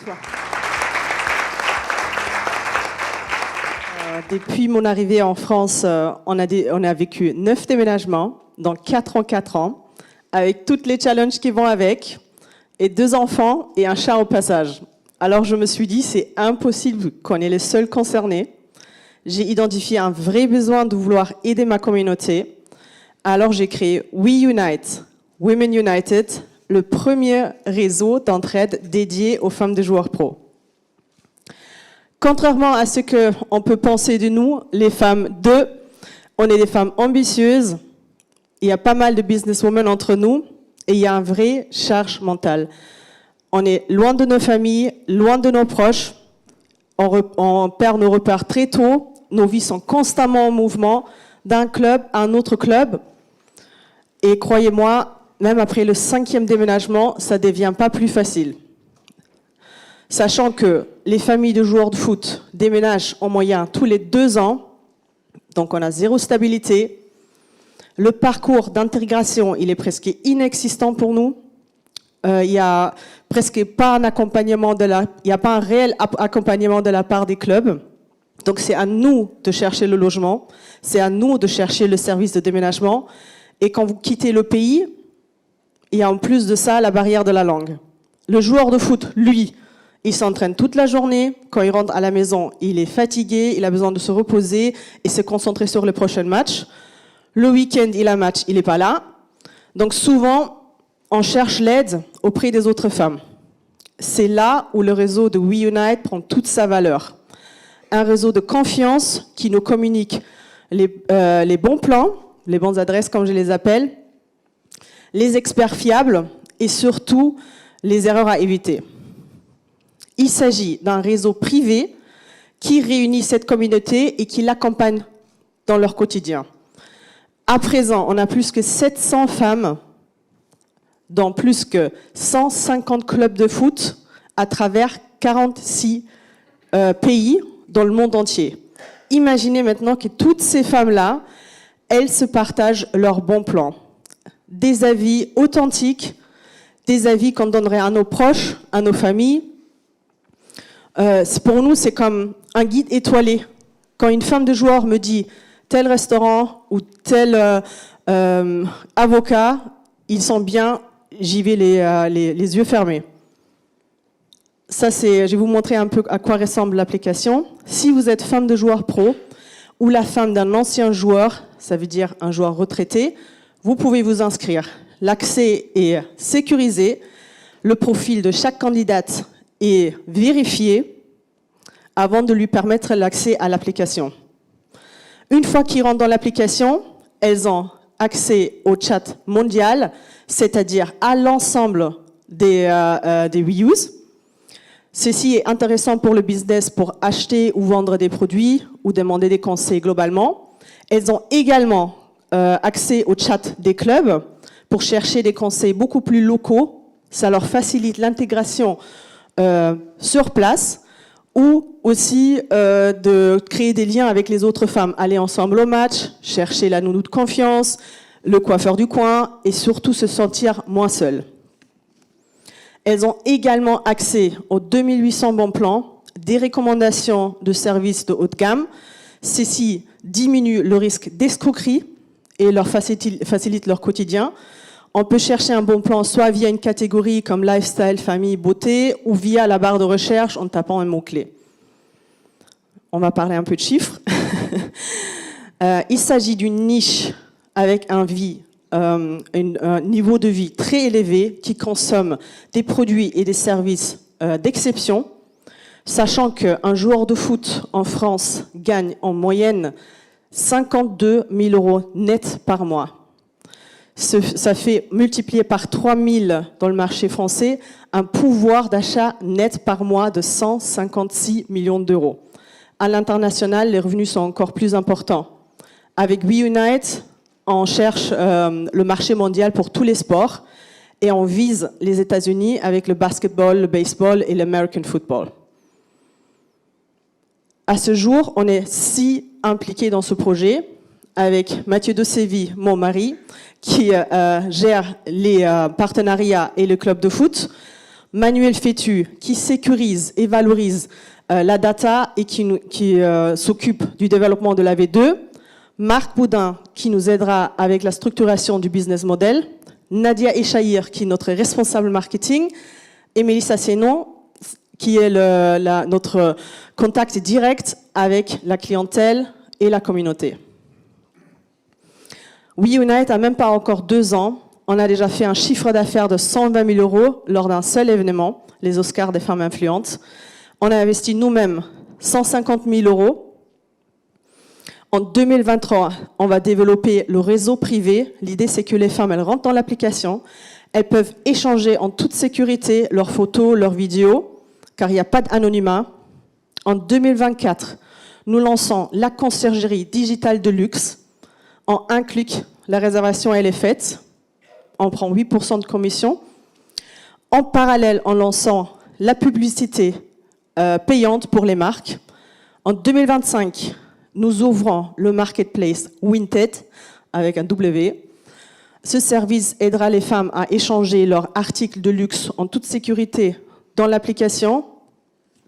Toi. Depuis mon arrivée en France, on a vécu 9 déménagements, dans 4 ans, avec toutes les challenges qui vont avec, et 2 enfants et un chat au passage. Alors je me suis dit, c'est impossible qu'on est les seuls concernés. J'ai identifié un vrai besoin de vouloir aider ma communauté. Alors j'ai créé We Unite, Women United, le premier réseau d'entraide dédié aux femmes de joueurs pro. Contrairement à ce qu'on peut penser de nous, les femmes on est des femmes ambitieuses, il y a pas mal de businesswomen entre nous, et il y a un vrai charge mentale. On est loin de nos familles, loin de nos proches, on perd nos repères très tôt, nos vies sont constamment en mouvement, d'un club à un autre club, et croyez-moi, même après le 5e déménagement, ça ne devient pas plus facile. Sachant que les familles de joueurs de foot déménagent en moyenne tous les 2 ans, donc on a 0 stabilité. Le parcours d'intégration, il est presque inexistant pour nous. Il n'y a presque pas un accompagnement il n'y a pas un réel accompagnement de la part des clubs. Donc c'est à nous de chercher le logement, c'est à nous de chercher le service de déménagement. Et quand vous quittez le pays, il y a en plus de ça la barrière de la langue. Le joueur de foot, lui, il s'entraîne toute la journée. Quand il rentre à la maison, il est fatigué, il a besoin de se reposer et se concentrer sur le prochain match. Le week-end, il a match, il n'est pas là. Donc souvent, on cherche l'aide auprès des autres femmes. C'est là où le réseau de We Unite prend toute sa valeur. Un réseau de confiance qui nous communique les bons plans, les bonnes adresses comme je les appelle, les experts fiables et surtout les erreurs à éviter. Il s'agit d'un réseau privé qui réunit cette communauté et qui l'accompagne dans leur quotidien. À présent, on a plus que 700 femmes dans plus que 150 clubs de foot à travers 46 pays dans le monde entier. Imaginez maintenant que toutes ces femmes-là, elles se partagent leurs bons plans. Des avis authentiques, des avis qu'on donnerait à nos proches, à nos familles. Pour nous, c'est comme un guide étoilé. Quand une femme de joueur me dit tel restaurant ou tel avocat, ils sont bien, j'y vais les yeux fermés. Ça, je vais vous montrer un peu à quoi ressemble l'application. Si vous êtes femme de joueur pro ou la femme d'un ancien joueur, ça veut dire un joueur retraité, vous pouvez vous inscrire. L'accès est sécurisé, le profil de chaque candidate est vérifié avant de lui permettre l'accès à l'application. Une fois qu'ils rentrent dans l'application, elles ont accès au chat mondial, c'est-à-dire à l'ensemble des reuse. Ceci est intéressant pour le business pour acheter ou vendre des produits ou demander des conseils globalement. Elles ont également accès au chat des clubs pour chercher des conseils beaucoup plus locaux. Ça leur facilite l'intégration sur place ou aussi de créer des liens avec les autres femmes, aller ensemble au match, chercher la nounou de confiance, le coiffeur du coin et surtout se sentir moins seule. Elles ont également accès aux 2800 bons plans, des recommandations de services de haut de gamme. Ceci diminue le risque d'escroquerie et leur facilite leur quotidien. On peut chercher un bon plan soit via une catégorie comme lifestyle, famille, beauté ou via la barre de recherche en tapant un mot-clé. On va parler un peu de chiffres. Il s'agit d'une niche avec un niveau de vie très élevé qui consomme des produits et des services d'exception, sachant qu'un joueur de foot en France gagne en moyenne 52 000 € net par mois. Ça fait multiplier par 3 000 dans le marché français un pouvoir d'achat net par mois de 156 millions d'euros. À l'international, les revenus sont encore plus importants. Avec We Unite, on cherche le marché mondial pour tous les sports et on vise les États-Unis avec le basketball, le baseball et l'American football. À ce jour, on est 6 impliqués dans ce projet avec Mathieu de Séville, mon mari, qui gère les partenariats et le club de foot. Manuel Fétu, qui sécurise et valorise la data et qui s'occupe du développement de la V2. Marc Boudin, qui nous aidera avec la structuration du business model. Nadia Echaïr, qui est notre responsable marketing. Et Mélissa Sénon, qui est notre contact direct avec la clientèle et la communauté. WeUnite a même pas encore 2 ans. On a déjà fait un chiffre d'affaires de 120 000 € lors d'un seul événement, les Oscars des femmes influentes. On a investi nous-mêmes 150 000 €. En 2023, on va développer le réseau privé. L'idée, c'est que les femmes, elles rentrent dans l'application. Elles peuvent échanger en toute sécurité leurs photos, leurs vidéos, car il n'y a pas d'anonymat. En 2024, nous lançons la conciergerie digitale de luxe. En un clic, la réservation, elle est faite. On prend 8% de commission. En parallèle, en lançant la publicité payante pour les marques. En 2025, nous ouvrons le marketplace Vinted avec un W. Ce service aidera les femmes à échanger leurs articles de luxe en toute sécurité dans l'application.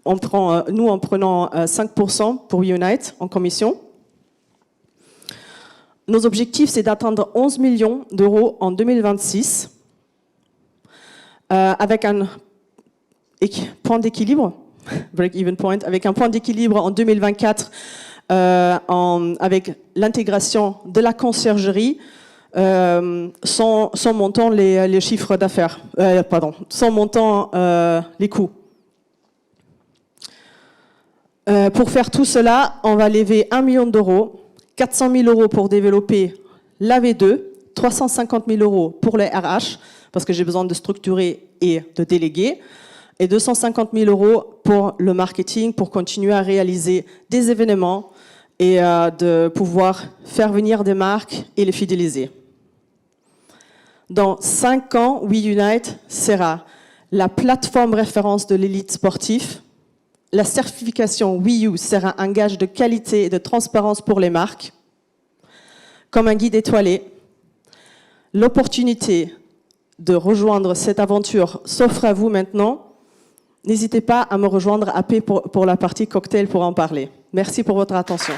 Nous, en prenant 5% pour WeUnite en commission. Nos objectifs, c'est d'atteindre 11 millions € en 2026 avec un point d'équilibre, break-even point, avec un point d'équilibre en 2024 avec l'intégration de la conciergerie sans montant les chiffres d'affaires, sans montant les coûts. Pour faire tout cela, on va lever 1 million €, 400 000 € pour développer la V2, 350 000 € pour les RH, parce que j'ai besoin de structurer et de déléguer, et 250 000 € pour le marketing, pour continuer à réaliser des événements et de pouvoir faire venir des marques et les fidéliser. Dans 5 ans, WeUnite sera la plateforme référence de l'élite sportive. La certification WeU sera un gage de qualité et de transparence pour les marques, comme un guide étoilé. L'opportunité de rejoindre cette aventure s'offre à vous maintenant. N'hésitez pas à me rejoindre à P pour la partie cocktail pour en parler. Merci pour votre attention.